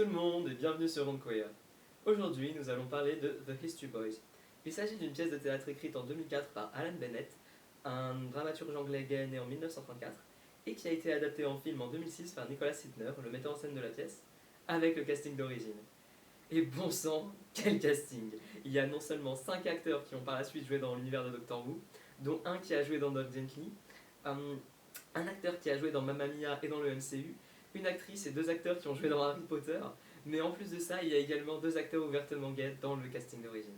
tout le monde et bienvenue sur Ron Queer. Aujourd'hui, nous allons parler de The History Boys. Il s'agit d'une pièce de théâtre écrite en 2004 par Alan Bennett, un dramaturge anglais gay né en 1934, et qui a été adaptée en film en 2006 par Nicholas Sidner, le metteur en scène de la pièce, avec le casting d'origine. Et bon sang, quel casting! Il y a non seulement 5 acteurs qui ont par la suite joué dans l'univers de Doctor Who, dont un qui a joué dans Doug Gently, un acteur qui a joué dans Mamma Mia et dans le MCU, une actrice et 2 acteurs qui ont joué dans Harry Potter, mais en plus de ça, il y a également 2 acteurs ouvertement gays dans le casting d'origine.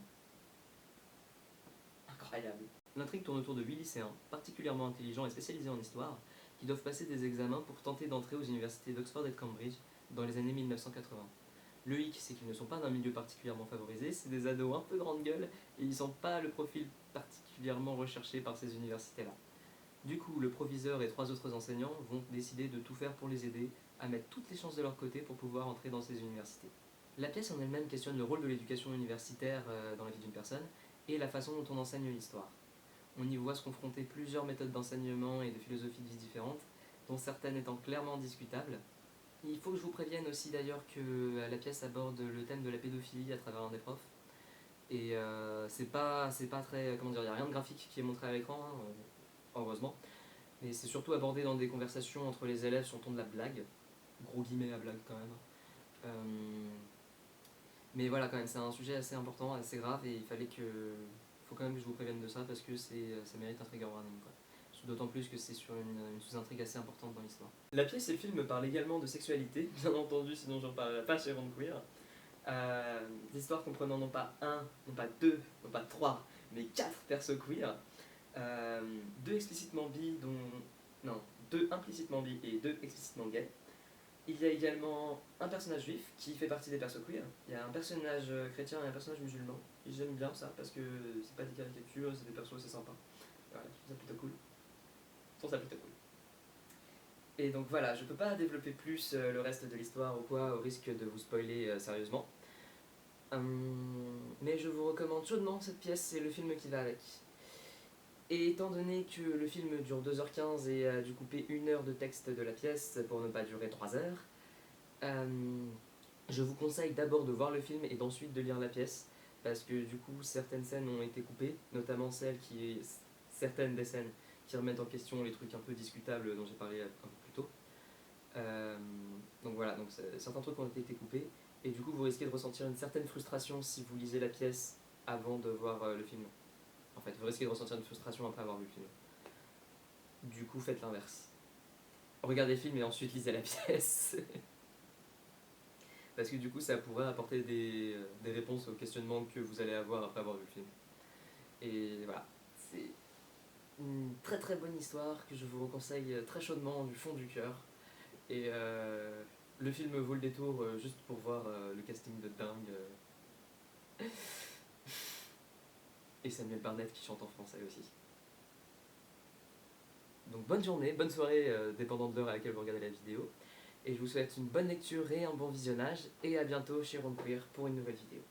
Incroyable. L'intrigue tourne autour de 8 lycéens, particulièrement intelligents et spécialisés en histoire, qui doivent passer des examens pour tenter d'entrer aux universités d'Oxford et de Cambridge dans les années 1980. Le hic, c'est qu'ils ne sont pas d'un milieu particulièrement favorisé, c'est des ados un peu grande gueule, et ils sont pas le profil particulièrement recherché par ces universités-là. Du coup, le proviseur et 3 autres enseignants vont décider de tout faire pour les aider à mettre toutes les chances de leur côté pour pouvoir entrer dans ces universités. La pièce en elle-même questionne le rôle de l'éducation universitaire dans la vie d'une personne et la façon dont on enseigne l'histoire. On y voit se confronter plusieurs méthodes d'enseignement et de philosophies de vie différentes, dont certaines étant clairement discutables. Il faut que je vous prévienne aussi d'ailleurs que la pièce aborde le thème de la pédophilie à travers un des profs. Et c'est pas très, comment dire, il n'y a rien de graphique qui est montré à l'écran, heureusement. Mais c'est surtout abordé dans des conversations entre les élèves sur le ton de la blague. Gros guillemets à blague quand même. Mais voilà, quand même, c'est un sujet assez important, assez grave, et il faut quand même que je vous prévienne de ça parce que ça mérite un trigger warning, quoi. D'autant plus que c'est sur une sous-intrigue assez importante dans l'histoire. La pièce et le film parlent également de sexualité, bien entendu, sinon j'en parlerai pas chez Ron Queer. L'histoire comprenant non pas un, non pas deux, non pas trois, mais 4 persos queer. 2 explicitement bi, non, 2 implicitement bi et 2 explicitement gay. Il y a également un personnage juif qui fait partie des persos queer. Il y a un personnage chrétien et un personnage musulman. Et j'aime bien ça parce que c'est pas des caricatures, c'est des persos assez sympas. Voilà, je trouve ça plutôt cool. Et donc voilà, je peux pas développer plus le reste de l'histoire ou quoi, au risque de vous spoiler sérieusement. Mais je vous recommande chaudement cette pièce et le film qui va avec. Et étant donné que le film dure 2h15 et a dû couper 1 heure de texte de la pièce pour ne pas durer 3 heures, je vous conseille d'abord de voir le film et d'ensuite de lire la pièce, parce que du coup certaines scènes ont été coupées, notamment certaines des scènes qui remettent en question les trucs un peu discutables dont j'ai parlé un peu plus tôt. Donc voilà, certains trucs ont été coupés, et du coup vous risquez de ressentir une certaine frustration si vous lisez la pièce avant de voir le film. En fait, vous risquez de ressentir une frustration après avoir vu le film. Du coup, faites l'inverse. Regardez le film et ensuite lisez la pièce. Parce que du coup, ça pourrait apporter des réponses aux questionnements que vous allez avoir après avoir vu le film. Et voilà, c'est une très très bonne histoire que je vous conseille très chaudement du fond du cœur. Et le film vaut le détour juste pour voir le casting de dingue. Et Samuel Barnett qui chante en français aussi. Donc bonne journée, bonne soirée, dépendant de l'heure à laquelle vous regardez la vidéo. Et je vous souhaite une bonne lecture et un bon visionnage. Et à bientôt chez Ron Queer pour une nouvelle vidéo.